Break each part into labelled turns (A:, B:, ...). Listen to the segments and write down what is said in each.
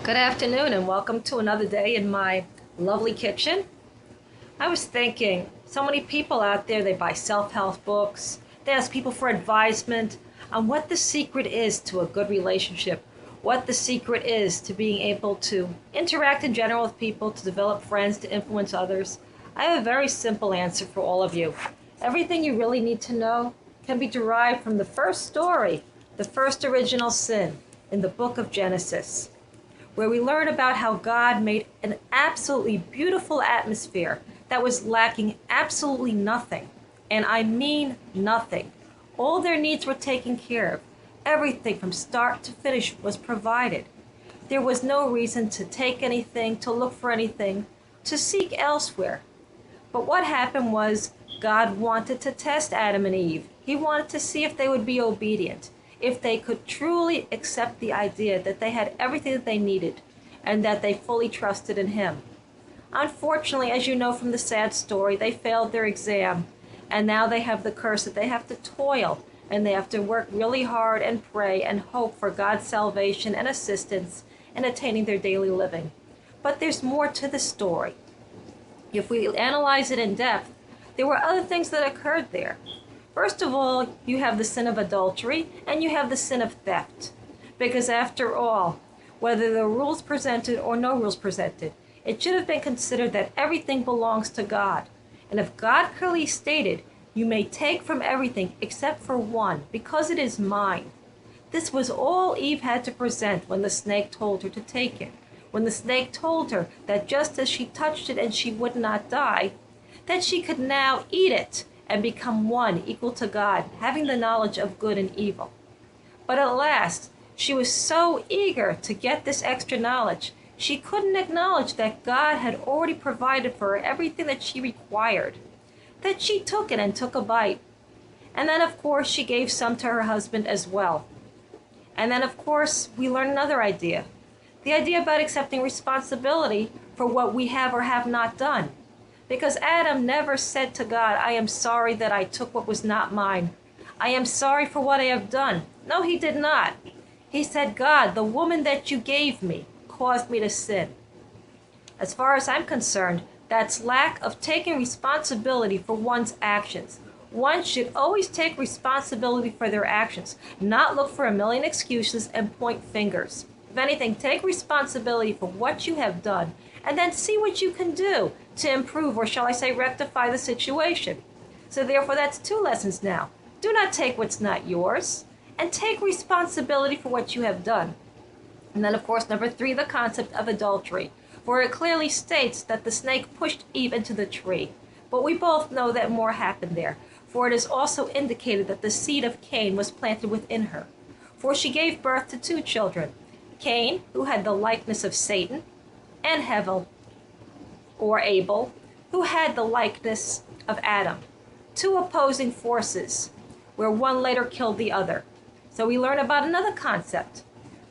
A: Good afternoon and welcome to another day in my lovely kitchen. I was thinking, so many people out there, they buy self-help books, they ask people for advisement on what the secret is to a good relationship, what the secret is to being able to interact in general with people, to develop friends, to influence others. I have a very simple answer for all of you. Everything you really need to know can be derived from the first story, the first original sin in the book of Genesis, where we learn about how God made an absolutely beautiful atmosphere that was lacking absolutely nothing. And I mean nothing. All their needs were taken care of. Everything from start to finish was provided. There was no reason to take anything, to look for anything, to seek elsewhere. But what happened was God wanted to test Adam and Eve. He wanted to see if they would be obedient, if they could truly accept the idea that they had everything that they needed and that they fully trusted in Him. Unfortunately, as you know from the sad story, they failed their exam, and now they have the curse that they have to toil and they have to work really hard and pray and hope for God's salvation and assistance in attaining their daily living. But there's more to the story. If we analyze it in depth, there were other things that occurred there. First of all, you have the sin of adultery and you have the sin of theft. Because after all, whether the rules presented or no rules presented, it should have been considered that everything belongs to God. And if God clearly stated, you may take from everything except for one, because it is mine. This was all Eve had to present when the snake told her to take it. When the snake told her that just as she touched it and she would not die, that she could now eat it and become one, equal to God, having the knowledge of good and evil. But at last, she was so eager to get this extra knowledge, she couldn't acknowledge that God had already provided for her everything that she required, that she took it and took a bite. And then, of course, she gave some to her husband as well. And then, of course, we learn another idea, the idea about accepting responsibility for what we have or have not done. Because Adam never said to God, I am sorry that I took what was not mine. I am sorry for what I have done. No, he did not. He said, God, the woman that you gave me caused me to sin. As far as I'm concerned, that's lack of taking responsibility for one's actions. One should always take responsibility for their actions, not look for a million excuses and point fingers. If anything, take responsibility for what you have done and then see what you can do to improve, or shall I say rectify the situation. So therefore, that's two lessons now. Do not take what's not yours, and take responsibility for what you have done. And then, of course, number 3, the concept of adultery, for it clearly states that the snake pushed Eve into the tree. But we both know that more happened there, for it is also indicated that the seed of Cain was planted within her. For she gave birth to 2 children, Cain, who had the likeness of Satan, and Hevel, or Abel, who had the likeness of Adam. 2 opposing forces, where one later killed the other. So we learn about another concept,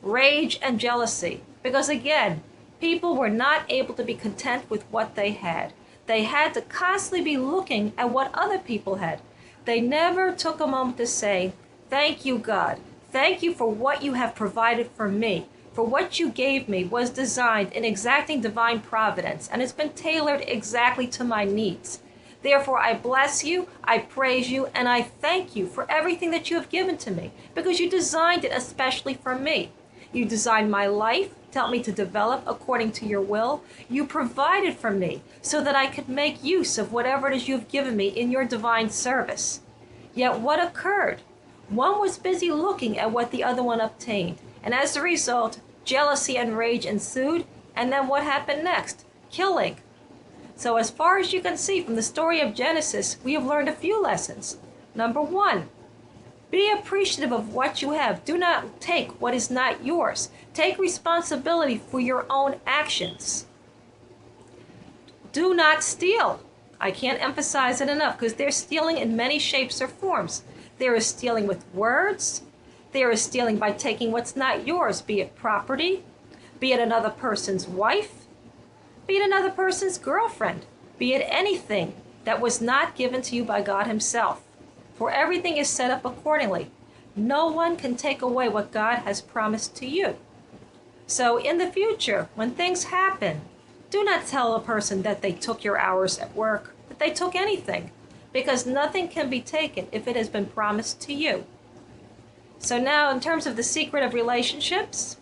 A: rage and jealousy, because again, people were not able to be content with what they had. They had to constantly be looking at what other people had. They never took a moment to say, thank you, God. Thank you for what you have provided for me. For what you gave me was designed in exacting divine providence, and it's been tailored exactly to my needs. Therefore, I bless you, I praise you, and I thank you for everything that you have given to me, because you designed it especially for me. You designed my life to help me to develop according to your will. You provided for me so that I could make use of whatever it is you have given me in your divine service. Yet what occurred? One was busy looking at what the other one obtained, and as a result, jealousy and rage ensued, and then what happened next? Killing. So as far as you can see from the story of Genesis, we have learned a few lessons. Number 1, be appreciative of what you have. Do not take what is not yours. Take responsibility for your own actions. Do not steal. I can't emphasize it enough, because there's stealing in many shapes or forms. There is stealing with words. There is stealing by taking what's not yours, be it property, be it another person's wife, be it another person's girlfriend, be it anything that was not given to you by God Himself. For everything is set up accordingly. No one can take away what God has promised to you. So in the future, when things happen, do not tell a person that they took your hours at work, that they took anything, because nothing can be taken if it has been promised to you. So now, in terms of the secret of relationships,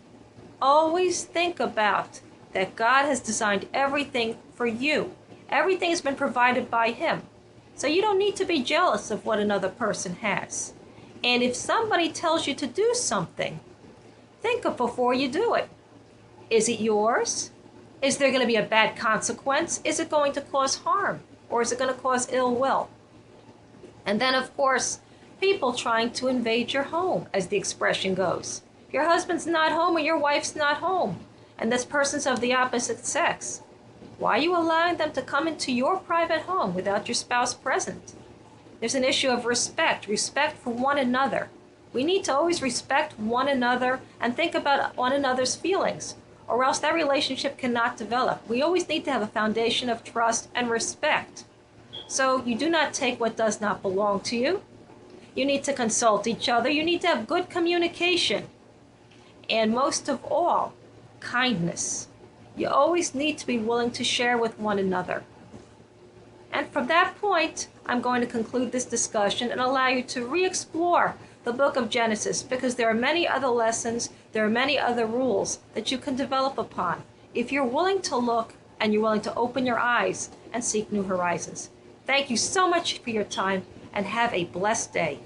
A: always think about that God has designed everything for you. Everything has been provided by Him. So you don't need to be jealous of what another person has. And if somebody tells you to do something, think of before you do it. Is it yours? Is there going to be a bad consequence? Is it going to cause harm? Or is it going to cause ill will? And then, of course, people trying to invade your home, as the expression goes. If your husband's not home or your wife's not home, and this person's of the opposite sex, why are you allowing them to come into your private home without your spouse present? There's an issue of respect for one another. We need to always respect one another and think about one another's feelings, or else that relationship cannot develop. We always need to have a foundation of trust and respect. So you do not take what does not belong to you. You need to consult each other. You need to have good communication. And most of all, kindness. You always need to be willing to share with one another. And from that point, I'm going to conclude this discussion and allow you to re-explore the book of Genesis, because there are many other lessons, there are many other rules that you can develop upon if you're willing to look and you're willing to open your eyes and seek new horizons. Thank you so much for your time, and have a blessed day.